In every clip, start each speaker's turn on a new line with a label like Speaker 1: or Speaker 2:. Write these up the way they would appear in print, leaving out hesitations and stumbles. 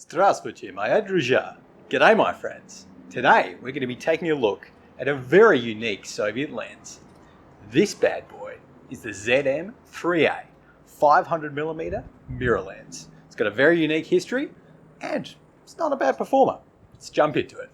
Speaker 1: Здравствуйте, моя друзья. G'day, my friends. Today we're going to be taking a look at a very unique Soviet lens. This bad boy is the ZM-5A 500mm mirror lens. It's got a very unique history and it's not a bad performer. Let's jump into it.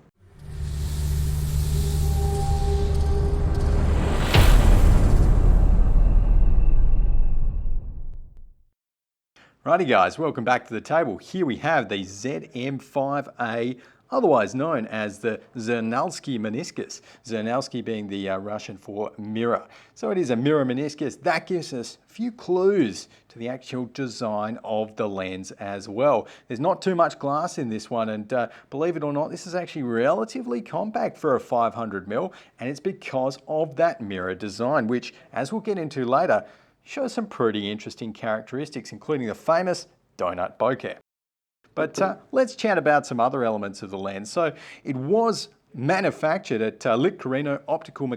Speaker 1: Righty guys, welcome back to the table. Here we have the ZM-5A, otherwise known as the Zernalsky meniscus. Zernalsky being the Russian for mirror. So it is a mirror meniscus. That gives us a few clues to the actual design of the lens as well. There's not too much glass in this one, and believe it or not, this is actually relatively compact for a 500mm, and it's because of that mirror design, which, as we'll get into later, shows some pretty interesting characteristics, including the famous donut bokeh. But let's chat about some other elements of the lens. So it was manufactured at Litcorino Optical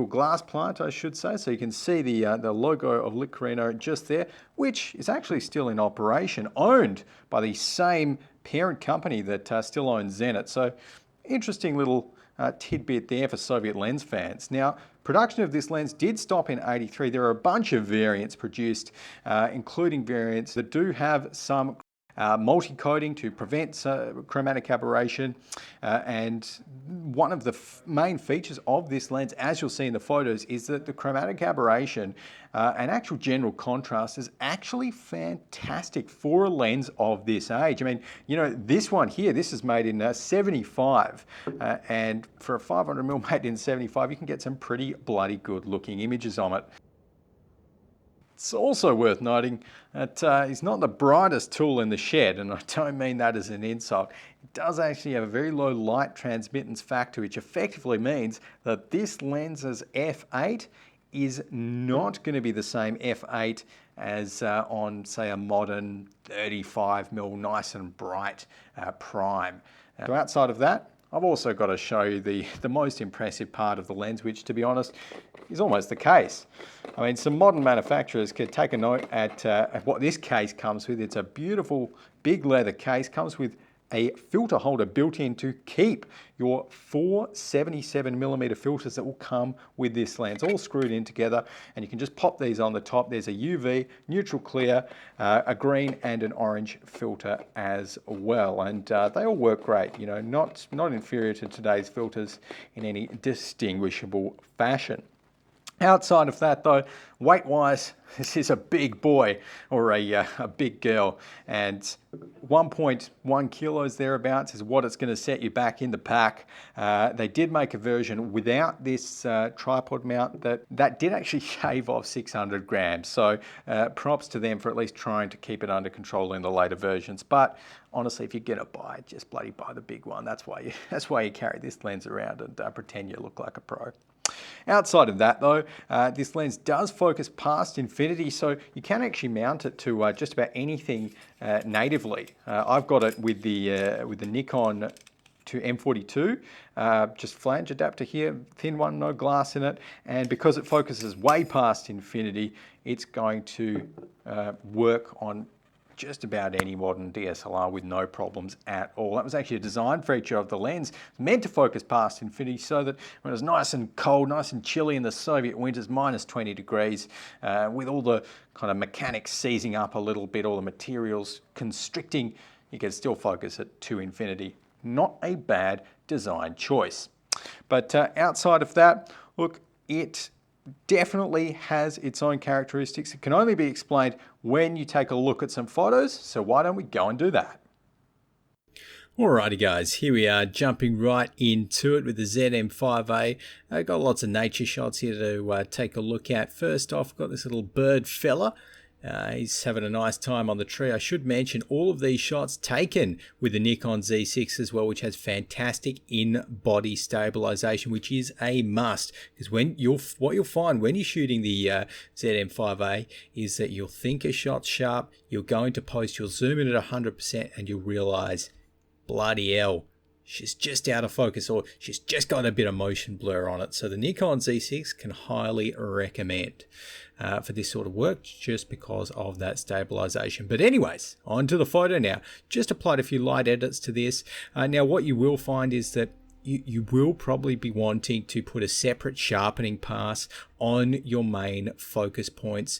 Speaker 1: Glass Plant, I should say. So you can see the logo of Litcorino just there, which is actually still in operation, owned by the same parent company that still owns Zenit. So interesting little tidbit there for Soviet lens fans. Now, production of this lens did stop in '83. There are a bunch of variants produced, including variants that do have some multi-coating to prevent chromatic aberration, and one of the main features of this lens, as you'll see in the photos, is that the chromatic aberration and actual general contrast is actually fantastic for a lens of this age. I mean, you know, this one here, this is made in '75, and for a 500mm made in '75, you can get some pretty bloody good looking images on it. It's also worth noting that it's not the brightest tool in the shed, and I don't mean that as an insult. It does actually have a very low light transmittance factor, which effectively means that this lens's f8 is not going to be the same f8 as on, say, a modern 35mm nice and bright prime. So outside of that, I've also got to show you the most impressive part of the lens, which, to be honest, is almost the case. I mean, some modern manufacturers could take a note at what this case comes with. It's a beautiful big leather case, comes with a filter holder built in to keep your 4 77mm filters that will come with this lens, all screwed in together, and you can just pop these on the top. There's a UV, neutral clear, a green and an orange filter as well, and they all work great, you know, not inferior to today's filters in any distinguishable fashion. Outside of that though, weight-wise, this is a big boy or a big girl, and 1.1 kilos thereabouts is what it's going to set you back in the pack. They did make a version without this tripod mount that did actually shave off 600 grams, so props to them for at least trying to keep it under control in the later versions. But honestly, if you're going to buy it, just bloody buy the big one. That's why you carry this lens around and pretend you look like a pro. Outside of that though, this lens does focus past infinity, so you can actually mount it to just about anything natively. I've got it with the Nikon to M42, just flange adapter here, thin one, no glass in it, and because it focuses way past infinity, it's going to work on just about any modern DSLR with no problems at all. That was actually a design feature of the lens. It's meant to focus past infinity so that when it was nice and cold, nice and chilly in the Soviet winters, minus 20 degrees, with all the kind of mechanics seizing up a little bit, all the materials constricting, you can still focus it to infinity. Not a bad design choice. But outside of that, look, it definitely has its own characteristics. It can only be explained when you take a look at some photos, so why don't we go and do that? Alrighty guys, here we are jumping right into it with the ZM-5A. I've got lots of nature shots here to take a look at. First off, got this little bird fella. He's having a nice time on the tree. I should mention all of these shots taken with the Nikon Z6 as well, which has fantastic in-body stabilization, which is a must, because what you'll find when you're shooting the ZM-5A is that you'll think a shot's sharp, you'll go into post, you'll zoom in at 100%, and you'll realize, bloody hell, she's just out of focus, or she's just got a bit of motion blur on it. So the Nikon Z6 can highly recommend for this sort of work, just because of that stabilization. But anyways, on to the photo now. Just applied a few light edits to this. Now what you will find is that you will probably be wanting to put a separate sharpening pass on your main focus points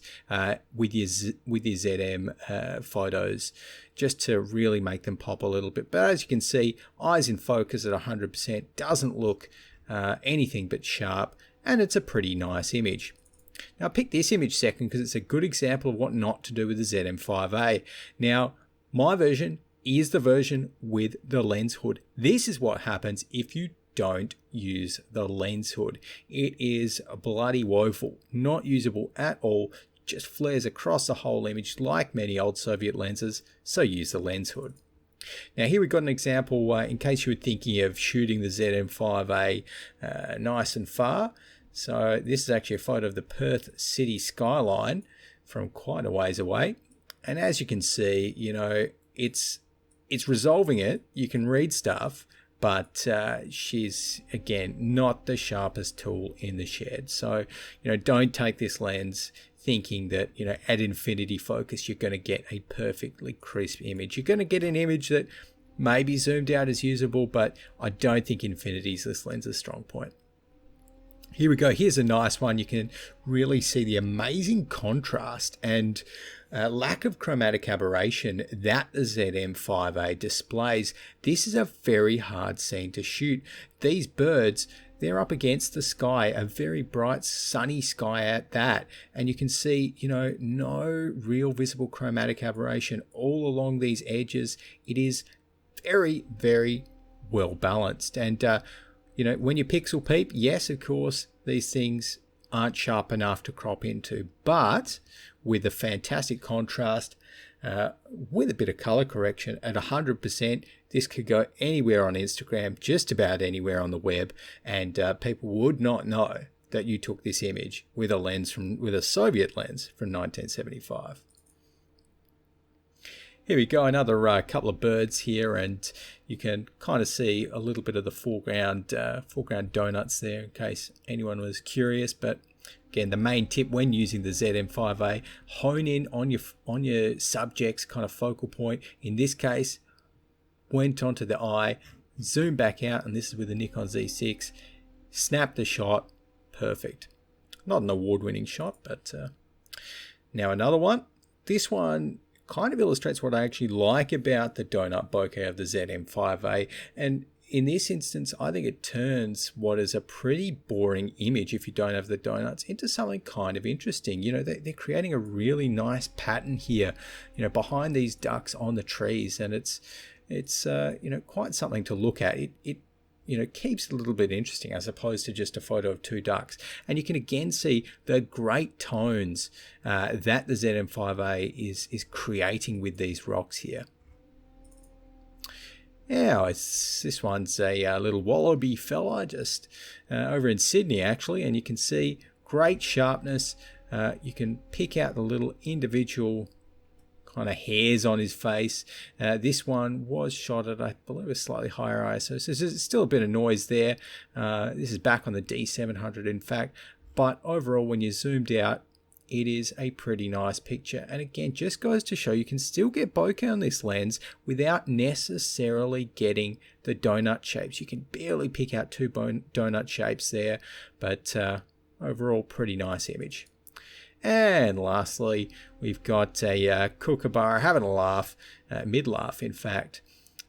Speaker 1: with your ZM photos, just to really make them pop a little bit. But as you can see, eyes in focus at 100% doesn't look anything but sharp, and it's a pretty nice image. Now I picked this image second because it's a good example of what not to do with the ZM-5A. Now my version is the version with the lens hood. This is what happens if you don't use the lens hood. It is bloody woeful, not usable at all, just flares across the whole image like many old Soviet lenses, so use the lens hood. Now here we've got an example in case you were thinking of shooting the ZM-5A nice and far. So this is actually a photo of the Perth city skyline from quite a ways away. And as you can see, you know, it's resolving it. You can read stuff, but she's, again, not the sharpest tool in the shed. So, you know, don't take this lens thinking that, you know, at infinity focus, you're going to get a perfectly crisp image. You're going to get an image that maybe zoomed out is usable, but I don't think infinity is this lens's strong point. Here we go. Here's a nice one. You can really see the amazing contrast and lack of chromatic aberration that the ZM-5A displays. This is a very hard scene to shoot. These birds, they're up against the sky, a very bright sunny sky at that, and you can see, you know, no real visible chromatic aberration all along these edges. It is very, very well balanced. And you know, when you pixel peep, yes, of course, these things aren't sharp enough to crop into, but with a fantastic contrast, with a bit of color correction at 100%, this could go anywhere on Instagram, just about anywhere on the web, and people would not know that you took this image with a Soviet lens from 1975. Here we go, another couple of birds here, and you can kind of see a little bit of the foreground donuts there in case anyone was curious. But again, the main tip when using the ZM-5A, hone in on your subject's kind of focal point. In this case, went onto the eye, zoom back out, and this is with the Nikon Z6, snap the shot, perfect. Not an award-winning shot, but now another one. This one kind of illustrates what I actually like about the donut bokeh of the ZM-5A, and in this instance I think it turns what is a pretty boring image if you don't have the donuts into something kind of interesting. You know, they're creating a really nice pattern here, you know, behind these ducks on the trees, and it's you know, quite something to look at. It you know, keeps it a little bit interesting as opposed to just a photo of two ducks. And you can again see the great tones that the ZM-5A is creating with these rocks here. Now, this one's a little wallaby fella just over in Sydney actually, and you can see great sharpness. You can pick out the little individual kind of hairs on his face. This one was shot at, I believe, a slightly higher ISO, so there's still a bit of noise there. This is back on the D700 in fact, but overall when you zoomed out, it is a pretty nice picture. And again, just goes to show you can still get bokeh on this lens without necessarily getting the donut shapes. You can barely pick out two donut shapes there, but overall pretty nice image. And lastly, we've got a kookaburra having a laugh, mid-laugh in fact.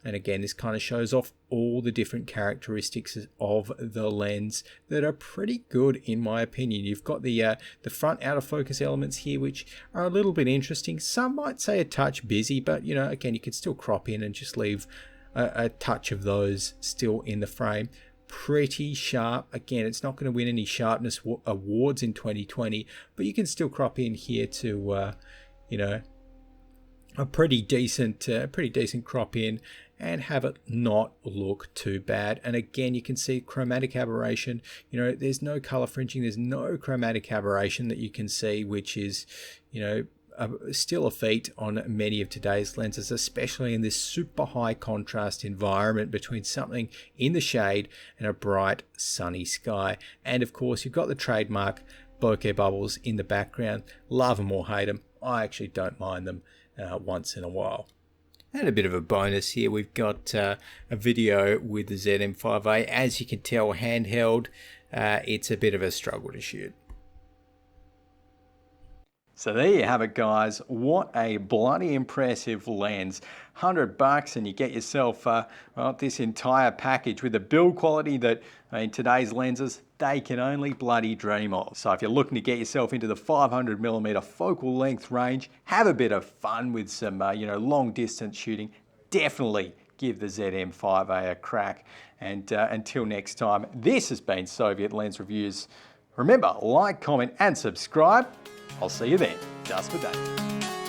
Speaker 1: And again, this kind of shows off all the different characteristics of the lens that are pretty good in my opinion. You've got the front out of focus elements here, which are a little bit interesting. Some might say a touch busy, but you know, again, you could still crop in and just leave a touch of those still in the frame. Pretty sharp. Again, it's not going to win any sharpness awards in 2020, but you can still crop in here to you know, a pretty decent crop in and have it not look too bad. And again, you can see chromatic aberration. You know, there's no color fringing, there's no chromatic aberration that you can see, which is, you know,
Speaker 2: still a feat on many of today's lenses, especially in this super high contrast environment between something in the shade and a bright sunny sky. And of course, you've got the trademark bokeh bubbles in the background. Love them or hate them, I actually don't mind them once in a while. And a bit of a bonus here, we've got a video with the ZM-5A. As you can tell, handheld, it's a bit of a struggle to shoot.
Speaker 1: So there you have it, guys. What a bloody impressive lens. $100 and you get yourself well, this entire package with a build quality that in today's lenses, they can only bloody dream of. So if you're looking to get yourself into the 500mm focal length range, have a bit of fun with some long distance shooting, definitely give the ZM-5A a crack. And until next time, this has been Soviet Lens Reviews. Remember, like, comment and subscribe. I'll see you then. Just for that.